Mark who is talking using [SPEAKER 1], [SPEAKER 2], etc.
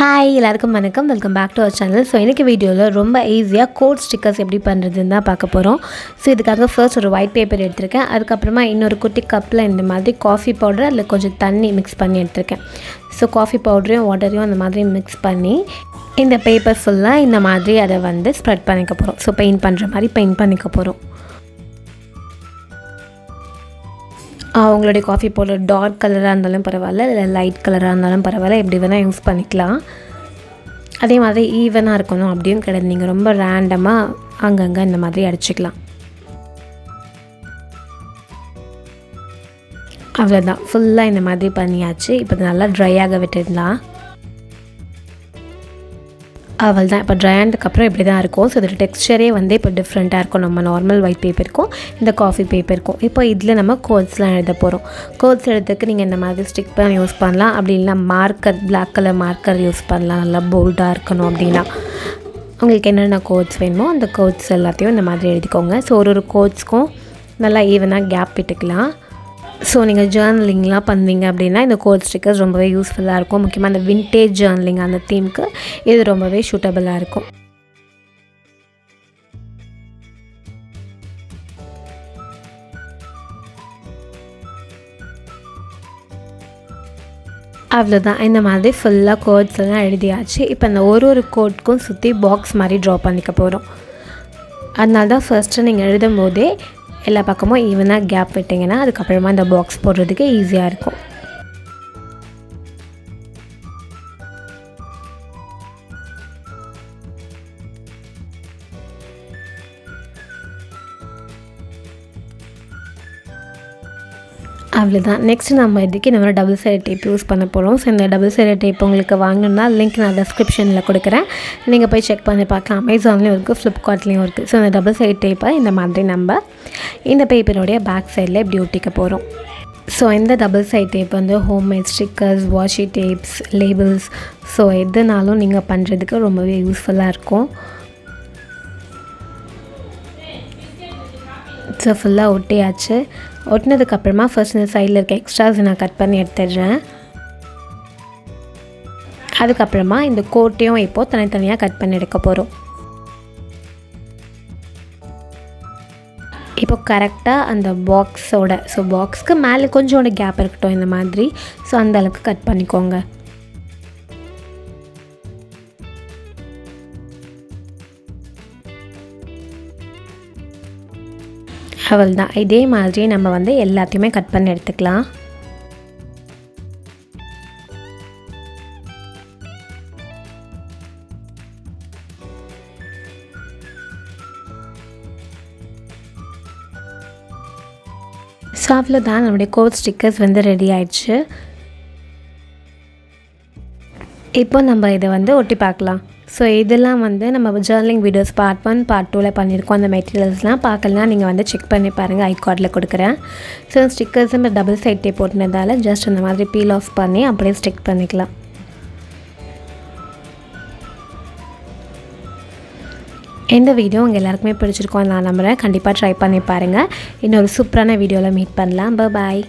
[SPEAKER 1] Hi எல்லாருக்கும் வணக்கம், welcome back to our channel. So இன்றைக்கி வீடியோவில் ரொம்ப ஈஸியாக கோட் ஸ்டிக்கர்ஸ் எப்படி பண்ணுறதுன்னு தான் பார்க்க போகிறோம். ஸோ இதுக்காக ஃபர்ஸ்ட் ஒரு ஒயிட் பேப்பர் எடுத்திருக்கேன். அதுக்கப்புறமா இன்னொரு குட்டி கப்பில் இந்த மாதிரி காஃபி பவுடர் அதில் கொஞ்சம் தண்ணி மிக்ஸ் பண்ணி எடுத்திருக்கேன். ஸோ காஃபி பவுடரையும் வாட்டரையும் அந்த மாதிரி மிக்ஸ் பண்ணி இந்த பேப்பர் ஃபுல்லாக இந்த மாதிரி அதை வந்து ஸ்ப்ரெட் பண்ணிக்க போகிறோம். ஸோ பெயிண்ட் பண்ணுற மாதிரி பெயிண்ட் பண்ணிக்க போகிறோம். உங்களுடைய காஃபி பவுடர் டார்க் கலராக இருந்தாலும் பரவாயில்ல, இல்லை லைட் கலராக இருந்தாலும் பரவாயில்ல, எப்படி வேணால் யூஸ் பண்ணிக்கலாம். அதே மாதிரி ஈவனாக இருக்கணும் அப்படியும் கிடையாது. நீங்கள் ரொம்ப ரேண்டமாக அங்கங்கே இந்த மாதிரி அடிச்சுக்கலாம். அவ்வளோதான், ஃபுல்லாக இந்த மாதிரி பண்ணியாச்சு. இப்போ நல்லா ட்ரை ஆக விட்டுடலாம். அவள் தான் இப்போ ட்ரை ஆனதுக்கப்புறம் இப்படி தான் இருக்கும். ஸோ இதோட டெக்ஸ்சரே வந்து இப்போ டிஃப்ரெண்ட்டாக இருக்கும் நம்ம நார்மல் ஒயிட் பேப்பருக்கும் இந்த காஃபி பேப்பருக்கும். இப்போ இதில் நம்ம கோட்ஸ்லாம் எழுத போகிறோம். கோட்ஸ் எழுதுறதுக்கு நீங்கள் இந்த மாதிரி ஸ்டிக் பேன் யூஸ் பண்ணலாம். அப்படி இல்லைனா marker, black colour marker use பண்ணலாம். நல்லா போல்டாக இருக்கணும் அப்படின்னா உங்களுக்கு என்னென்ன கோட்ஸ் வேணுமோ அந்த கோட்ஸ் எல்லாத்தையும் இந்த மாதிரி எழுதிக்கோங்க. ஸோ ஒரு கோட்ஸ்க்கும் நல்லா ஈவனாக கேப் விட்டுக்கலாம். ஸோ நீங்கள் ஜேர்னலிங்லாம் பண்ணுவீங்க அப்படின்னா இந்த கோட் ஸ்டிக்கர்ஸ் ரொம்பவே யூஸ்ஃபுல்லாக இருக்கும். முக்கியமாக அந்த வின்டேஜ் ஜேர்னலிங் அந்த தீமுக்கு இது ரொம்பவே சூட்டபுளாக இருக்கும். அவ்வளோதான், இந்த மாதிரி ஃபுல்லாக கோட்ஸ் எல்லாம் எழுதியாச்சு. இப்போ அந்த ஒரு கோட்க்கும் சுற்றி பாக்ஸ் மாதிரி ட்ரா பண்ணிக்க போகிறோம். அதனால தான் ஃபர்ஸ்ட்டு நீங்கள் எழுதும் போதே எல்லா பக்கமும் ஈவனாக கேப் விட்டிங்கன்னா அதுக்கப்புறமா இந்த பாக்ஸ் போடுறதுக்கு ஈஸியாக இருக்கும். அவ்வளோதான். நெக்ஸ்ட்டு நம்ம இதுக்கு இந்த மாதிரி டபுள் சைடு டேப் யூஸ் பண்ண போகிறோம். ஸோ இந்த டபுள் சைடு டேப் உங்களுக்கு வாங்கணுன்னா லிங்க் நான் டிஸ்கிரிப்ஷனில் கொடுக்குறேன். நீங்கள் போய் செக் பண்ணி பார்க்கலாம். அமேசான்லேயும் இருக்குது, ஃப்ளிப்கார்ட்லேயும் இருக்குது. ஸோ இந்த டபுள் சைடு டேப்பை இந்த மாதிரி நம்ம இந்த பேப்பருடைய பேக் சைடில் இப்படி ஒட்டிக்க போகிறோம். ஸோ இந்த டபுள் சைட் டேப் வந்து homemade stickers, washi tapes, labels, so எதுனாலும் நீங்கள் பண்ணுறதுக்கு ரொம்பவே யூஸ்ஃபுல்லாக இருக்கும். ஸோ ஃபுல்லாக ஒட்டியாச்சு. ஒட்டினதுக்கப்புறமா ஃபர்ஸ்ட் இந்த சைடில் இருக்க எக்ஸ்ட்ராஸ் நான் கட் பண்ணி எடுத்துடுறேன். அதுக்கப்புறமா இந்த கோட்டையும் இப்போது தனித்தனியாக கட் பண்ணி எடுக்க போகிறோம். இப்போ கரெக்டாக அந்த பாக்ஸோட, ஸோ பாக்ஸ்க்கு மேலே கொஞ்சோட கேப் இருக்கட்டும் இந்த மாதிரி. ஸோ அந்த அளவுக்கு கட் பண்ணிக்கோங்க. அவள் தான், இதே மாதிரி நம்ம வந்து எல்லாத்தையுமே கட் பண்ணி எடுத்துக்கலாம். ஸோ அவ்வளோதான், நம்மளுடைய கோட் ஸ்டிக்கர்ஸ் வந்து ரெடி ஆயிடுச்சு. இப்போ நம்ம இதை வந்து ஒட்டி பார்க்கலாம். ஸோ இதெல்லாம் வந்து நம்ம ஜேர்னலிங் வீடியோஸ் பார்ட் 1 பார்ட் 2ல் பண்ணியிருக்கோம். அந்த மெட்டீரியல்ஸ்லாம் பார்க்கலாம், நீங்கள் வந்து செக் பண்ணி பாருங்கள், ஐ கார்டில் கொடுக்குறேன். ஸோ ஸ்டிக்கர்ஸ் நம்ம டபுள் சைட் டேப் போட்டுனதால் ஜஸ்ட் அந்த மாதிரி பீல் ஆஃப் பண்ணி அப்படியே ஸ்டிக் பண்ணிக்கலாம். இந்த வீடியோ உங்கள் எல்லாருக்குமே பிடிச்சிருக்கோம் நான் நம்புகிறேன். கண்டிப்பாக ட்ரை பண்ணி பாருங்கள். இன்னொரு சூப்பரான வீடியோவில் மீட் பண்ணலாம். பாய்.